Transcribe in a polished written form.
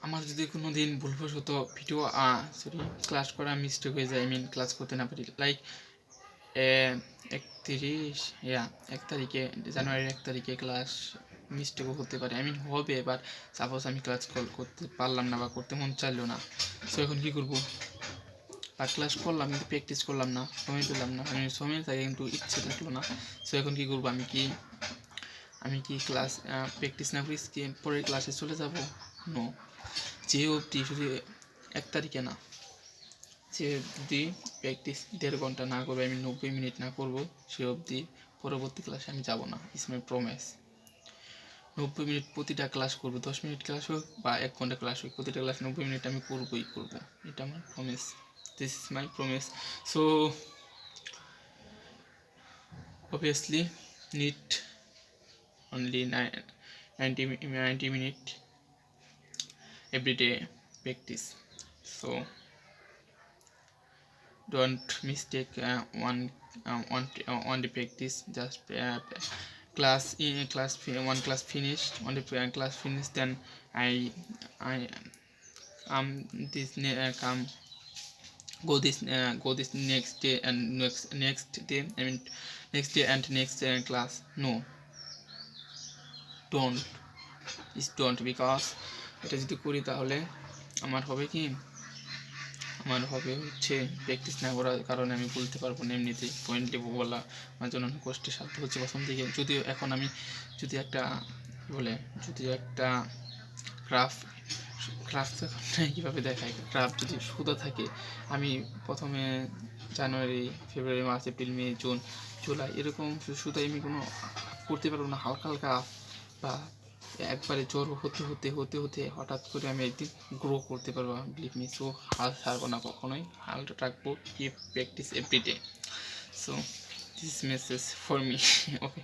আমার যদি কোনো দিন ভুলবশত ভিডিও ক্লাস করা মিস্টেক হয়ে যায়, ক্লাস করতে না পারি, লাইক 1 তারিখে জানুয়ারির 1 তারিখে ক্লাস মিস্টেকও হতে পারে, হবে, বাট সাপোজ আমি ক্লাস করতে পারলাম না বা করতে মন চাইলো না, সো এখন কী করবো? বা ক্লাস করলাম কিন্তু প্র্যাকটিস করলাম না, সময় পেলাম না, সময় থাকে কিন্তু ইচ্ছে থাকলো না, সো এখন কী করবো? আমি কি ক্লাস প্র্যাকটিস না করি পরের ক্লাসে চলে যাব? নো। যে অবধি শুধু 1 তারিখে না, যে অবধি প্র্যাকটিস 1.5 ঘন্টা না করবো, 90 মিনিট না করবো, সে অবধি পরবর্তী ক্লাসে আমি যাব না। It's my promise. 90 মিনিট প্রতিটা ক্লাস করবো, 10 মিনিট ক্লাস হোক বা 1 ঘন্টা ক্লাস হোক, প্রতিটা ক্লাস 90 মিনিট আমি করবোই করবো। এটা আমার promise, this is my promise. So obviously need only 90 minutes every day practice, so don't mistake on the practice. Just one class finished, on the class finished, then I this come go this next day and next day, next day and next class. No, don't because এটা যদি করি তাহলে আমার হবে হচ্ছে practice না করার কারণে আমি বলতে পারবো না, এমনিতেই পয়েন্টলি বলা আমার জন্য অনেক কষ্টের সাধ্য হচ্ছে প্রথম থেকে। যদিও এখন আমি যদি একটা ক্রাফট কীভাবে দেখায়, ক্রাফট যদি সুতা থাকে, আমি প্রথমে জানুয়ারি, ফেব্রুয়ারি, মার্চ, এপ্রিল, মে, জুন, জুলাই এরকম সুতায় আমি কোনো করতে পারবো না। হালকা বা একবারে জ্বর হতে হঠাৎ করে আমি একদিন গ্রো করতে পারবো, বিলিভ মি। সো হাল ছাড়বো না কখনোই, হালটা রাখবো, keep practice every day. So this message for me. Okay.